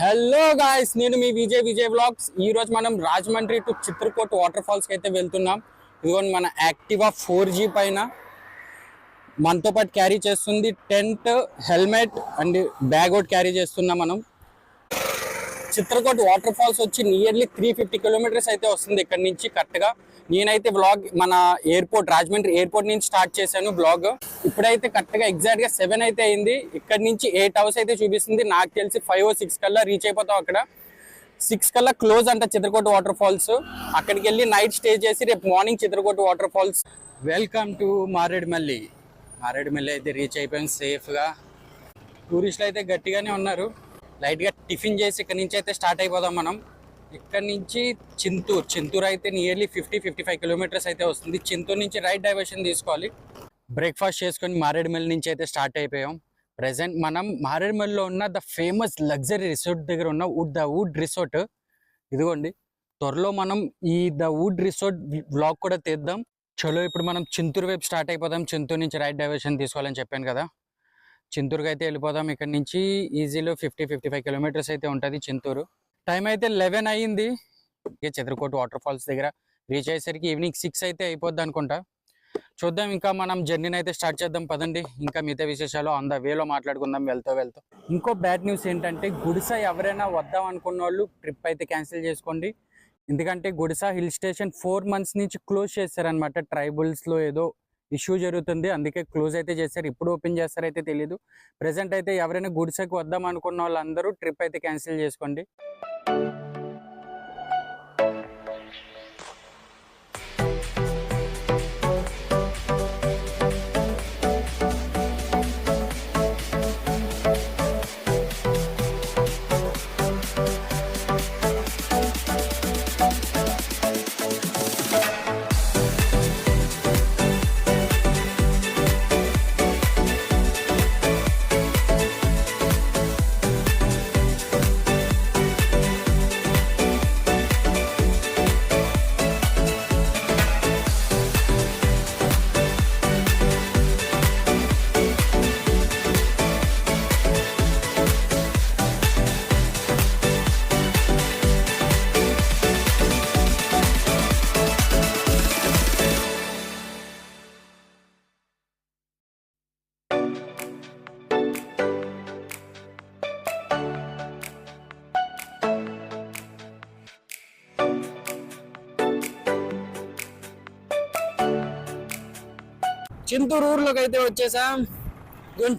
Hello guys, నేను మీ Vijay vlogs. ఈ రోజు మనం Rajahmundry to Chitrakoot waterfalls కి అయితే వెళ్తున్నాం. ఇదిగోండి మన యాక్టివా 4G పైన మనతో పాటు క్యారీ చేస్తుంది టెంట్, హెల్మెట్ అండ్ బ్యాగ్ ఒకటి క్యారీ చేస్తున్నాం. మనం చిత్రకూట్ వాటర్ ఫాల్స్ వచ్చి నియర్లీ 350 కిలోమీటర్స్ అయితే వస్తుంది ఇక్కడ నుంచి. కరెక్ట్గా నేనైతే బ్లాగ్ మన ఎయిర్పోర్ట్ రాజమండ్రి ఎయిర్పోర్ట్ నుంచి స్టార్ట్ చేశాను బ్లాగ్. ఇప్పుడైతే కరెక్ట్గా ఎగ్జాక్ట్గా 7 అయితే అయింది. ఇక్కడ నుంచి 8 అవర్స్ అయితే చూపిస్తుంది. నాకు తెలిసి 5 or 6 కల్లా రీచ్ అయిపోతాం. అక్కడ 6 కల్లా క్లోజ్ అంట చిత్రకూట్ వాటర్ ఫాల్స్. అక్కడికి వెళ్ళి నైట్ స్టే చేసి రేపు morning Chitrakoot waterfalls. Welcome to Maredumilli అయితే రీచ్ అయిపోయాం సేఫ్గా. టూరిస్టులు అయితే గట్టిగానే ఉన్నారు. లైట్గా టిఫిన్ చేసి ఇక్కడ నుంచి అయితే స్టార్ట్ అయిపోదాం మనం. ఇక్కడ నుంచి చింతూరు అయితే నియర్లీ 50-55 కిలోమీటర్స్ అయితే వస్తుంది. చింతూరు నుంచి రైట్ డైవర్షన్ తీసుకోవాలి. బ్రేక్ఫాస్ట్ చేసుకొని మారేడుమల్లి నుంచి అయితే స్టార్ట్ అయిపోయాం. ప్రెసెంట్ మనం మారేడుమల్లిలో ఉన్న ద ఫేమస్ లగ్జరీ రిసార్ట్ దగ్గర ఉన్న ద వుడ్ రిసార్ట్. ఇదిగోండి, త్వరలో మనం ఈ ద వుడ్ రిసార్ట్ వ్లాగ్ కూడా తీద్దాం. చలో ఇప్పుడు మనం చింతూరు వైపు స్టార్ట్ అయిపోదాం. చింతూరు నుంచి రైట్ డైవర్షన్ తీసుకోవాలని చెప్పాను కదా, చింతూరుకి అయితే వెళ్ళిపోదాం. ఇక్కడ నుంచి ఈజీలో 50-55 కిలోమీటర్స్ అయితే ఉంటుంది చింతూరు. టైం అయితే 11 అయ్యింది. చిత్రకూట్ వాటర్ ఫాల్స్ దగ్గర రీచ్ అయ్యేసరికి ఈవినింగ్ 6 అయితే అయిపోద్ది అనుకుంటా. చూద్దాం, ఇంకా మనం జర్నీని అయితే స్టార్ట్ చేద్దాం పదండి. ఇంకా మిగతా విశేషాలు ఆన్ ద వేలో మాట్లాడుకుందాం వెళ్తూ. ఇంకో బ్యాడ్ న్యూస్ ఏంటంటే గుడిసా ఎవరైనా వద్దాం అనుకున్న వాళ్ళు ట్రిప్ అయితే క్యాన్సిల్ చేసుకోండి. ఎందుకంటే గుడిసా హిల్ స్టేషన్ 4 months నుంచి క్లోజ్ చేశారనమాట. ట్రైబల్స్లో ఏదో ఇష్యూ జరుగుతుంది, అందుకే క్లోజ్ అయితే చేశారు. ఇప్పుడు ఓపెన్ చేస్తారైతే తెలియదు. ప్రెసెంట్ అయితే ఎవరైనా గుడిసెకి వద్దాం అనుకున్న వాళ్ళందరూ ట్రిప్ అయితే క్యాన్సిల్ చేసుకోండి. చింతూరు ఊర్లోకి అయితే వచ్చేసాం.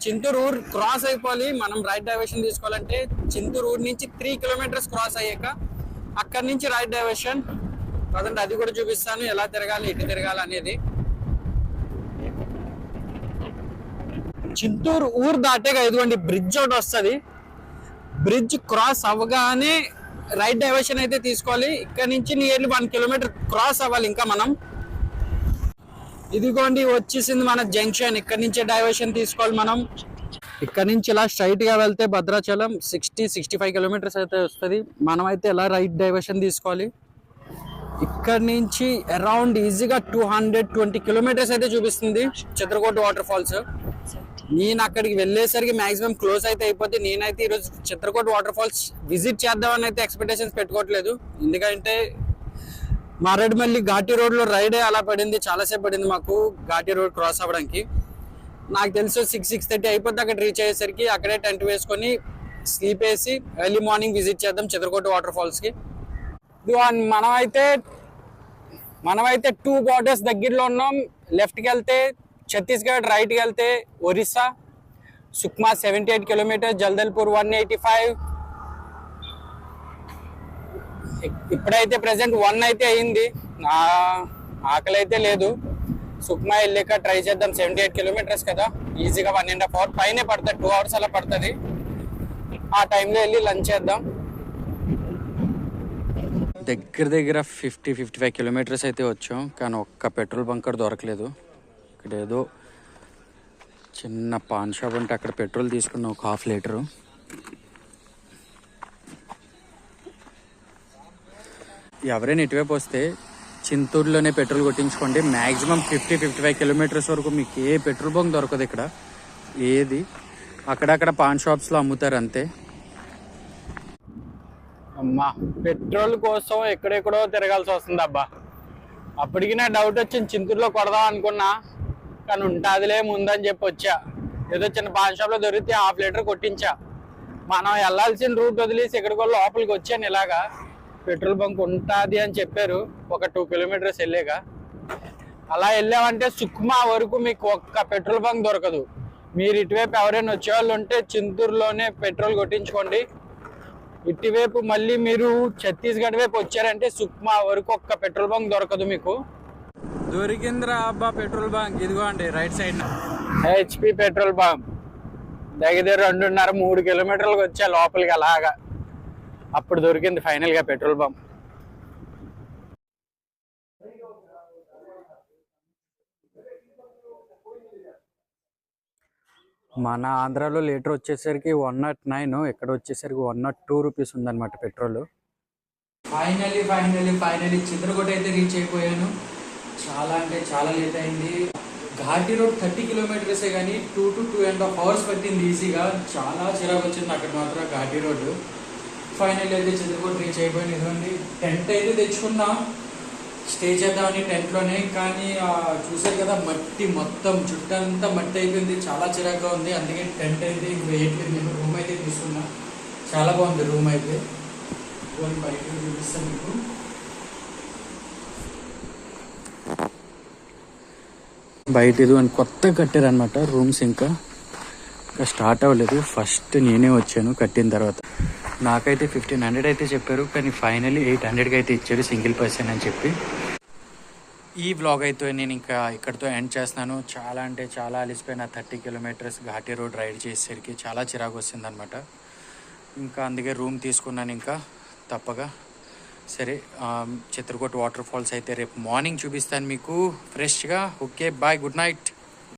చింతూరు ఊరు క్రాస్ అయిపోవాలి మనం. రైట్ డైవర్షన్ తీసుకోవాలంటే చింతూరు ఊరు నుంచి 3 kilometers క్రాస్ అయ్యాక అక్కడి నుంచి రైట్ డైవర్షన్. కాదంటే అది కూడా చూపిస్తాను, ఎలా తిరగాలి, ఎటు తిరగాలి అనేది. చింతూరు ఊరు దాటేగా ఇదిగోండి బ్రిడ్జ్ ఒకటి వస్తుంది. బ్రిడ్జ్ క్రాస్ అవ్వగానే రైట్ డైవర్షన్ అయితే తీసుకోవాలి. ఇక్కడ నుంచి నియర్లీ 1 kilometer క్రాస్ అవ్వాలి ఇంకా మనం. ఇదిగోండి వచ్చేసింది మన జంక్షన్. ఇక్కడ నుంచే డైవర్షన్ తీసుకోవాలి మనం. ఇక్కడ నుంచి ఇలా స్ట్రైట్ గా వెళ్తే భద్రాచలం 60-65 kilometers అయితే వస్తుంది. మనం అయితే ఎలా రైట్ డైవర్షన్ తీసుకోవాలి. ఇక్కడ నుంచి అరౌండ్ ఈజీగా 220 kilometers అయితే చూపిస్తుంది చిత్రకూట్ వాటర్ ఫాల్స్. నేను అక్కడికి వెళ్ళేసరికి మాక్సిమం క్లోజ్ అయితే అయిపోద్ది. నేనైతే ఈరోజు చిత్రకూట్ వాటర్ ఫాల్స్ విజిట్ చేద్దామని అయితే ఎక్స్పెక్టేషన్స్ పెట్టుకోవట్లేదు. ఎందుకంటే మారేడుమల్లి ఘాటీ రోడ్లో రైడే అలా పడింది, చాలాసేపు పడింది మాకు ఘాటీ రోడ్ క్రాస్ అవ్వడానికి. నాకు తెలుసు 6-6:30 అయిపోద్ది అక్కడ రీచ్ అయ్యేసరికి. అక్కడే టెంట్ వేసుకొని స్లీప్ వేసి ఎర్లీ మార్నింగ్ విజిట్ చేద్దాం చిత్రకూట్ వాటర్ ఫాల్స్కి. మనమైతే 2 borders దగ్గరలో ఉన్నాం. లెఫ్ట్కి వెళ్తే ఛత్తీస్గఢ్, రైట్కి వెళ్తే ఒరిస్సా. సుక్మా 78 kilometers, జల్దల్పూర్ 185. ఇప్పుడైతే ప్రెసెంట్ 1 అయితే అయింది. ఆకలి అయితే లేదు. సుక్మా వెళ్ళాక ట్రై చేద్దాం. 78 kilometers కదా, ఈజీగా 1.5 hour పైనే పడుతుంది. 2 hours అలా పడుతుంది. ఆ టైంలో వెళ్ళి లంచ్ చేద్దాం. దగ్గర 50-55 kilometers అయితే వచ్చాం, కానీ ఒక్క పెట్రోల్ బంకర్ దొరకలేదు. ఇక్కడ ఏదో చిన్న పాన్ షాప్ ఉంటే అక్కడ పెట్రోల్ తీసుకున్నాం, ఒక 1/2 liter. ఎవరైనా ఇటువైపు వస్తే చింతూరులోనే పెట్రోల్ కొట్టించుకోండి. మ్యాక్సిమం 50-55 kilometers వరకు మీకు ఏ పెట్రోల్ బంక్ దొరకదు ఇక్కడ. ఏది అక్కడక్కడ పాన్ షాప్స్లో అమ్ముతారు అంతే. అమ్మా, పెట్రోల్ కోసం ఎక్కడెక్కడో తిరగాల్సి వస్తుంది అబ్బా. అప్పటికి నా డౌట్ వచ్చింది, చింతూరులో కొడదాం అనుకున్నా, కానీ ఉంటుందిలే ముందని చెప్పి వచ్చా. ఏదో చిన్న పాన్ షాప్ లో దొరికితే 1/2 లీటర్ కొట్టించా. మనం వెళ్ళాల్సిన రూట్ వదిలేసి ఎక్కడికో లోపలికి వచ్చాను. ఇలాగా పెట్రోల్ బంక్ ఉంటుంది అని చెప్పారు, ఒక 2 కిలోమీటర్స్ వెళ్ళాక. అలా వెళ్ళామంటే సుక్మా వరకు మీకు ఒక్క పెట్రోల్ బంక్ దొరకదు. మీరు ఇటువైపు ఎవరైనా వచ్చేవాళ్ళు ఉంటే చింతూరులోనే పెట్రోల్ కొట్టించుకోండి. ఇటువైపు మళ్ళీ మీరు ఛత్తీస్గఢ్ వైపు వచ్చారంటే సుక్మా వరకు ఒక్క పెట్రోల్ బంక్ దొరకదు మీకు. దొరికిందిరా అబ్బా పెట్రోల్ బంక్, ఇదిగో అండి right side HP petrol bunk. దగ్గర 2.5-3 కిలోమీటర్లకు వచ్చా లోపలికి అలాగా. అప్పుడు దొరికింది ఫైనల్ గా పెట్రోల్ బంక్. మన ఆంధ్రాలో లీటర్ వచ్చేసరికి 109, ఇక్కడ వచ్చేసరికి 102 రూపీస్ ఉందన్నమాట పెట్రోల్. ఫైనలీ చిత్రకోట అయితే రీచ్ అయిపోయాను. చాలా అంటే చాలా లేట్ అయింది. ఘాటీ రోడ్ 30 కిలోమీటర్సే కానీ 2 to 2.5 hours పట్టింది ఈజీగా. చాలా చిరాకు వచ్చింది అక్కడ మాత్రం ఘాటీ రోడ్డు. ఫైనల్ అయితే చిత్రకోట రీచ్ అయిపోయాను. ఇదిగోండి టెంట్ అయితే తెచ్చుకున్నా, స్టే చేద్దామని టెంట్లోనే. కానీ చూసారు కదా మట్టి మొత్తం చుట్టంతా మట్టి అయిపోయింది, చాలా చిరాకుగా ఉంది. అందుకే టెంట్ అయితే వేయట్లేదు. నేను రూమ్ అయితే తీసుకున్నా, చాలా బాగుంది రూమ్ అయితే. బయట చూపిస్తాను మీకు. బయట ఇది కొత్తగా కట్టారనమాట రూమ్స్, ఇంకా స్టార్ట్ అవ్వలేదు. ఫస్ట్ నేనే వచ్చాను కట్టిన తర్వాత. నాకైతే 1500 అయితే చెప్పారు, కానీ ఫైనల్లీ 800కి అయితే ఇచ్చారు సింగిల్ పర్సన్ అని చెప్పి. ఈ వ్లాగ్ అయితే నేను ఇంకా ఇక్కడితో ఎండ్ చేస్తున్నాను. చాలా అంటే చాలా అలిసిపోయిన. 30 కిలోమీటర్స్ ఘాటీ రోడ్ రైడ్ చేసేసరికి చాలా చిరాకు వస్తుంది అనమాట. ఇంకా అందుకే రూమ్ తీసుకున్నాను ఇంకా తప్పగా. సరే, చిత్రకోట వాటర్ ఫాల్స్ అయితే రేపు మార్నింగ్ చూపిస్తాను మీకు ఫ్రెష్గా. Okay, bye, good night.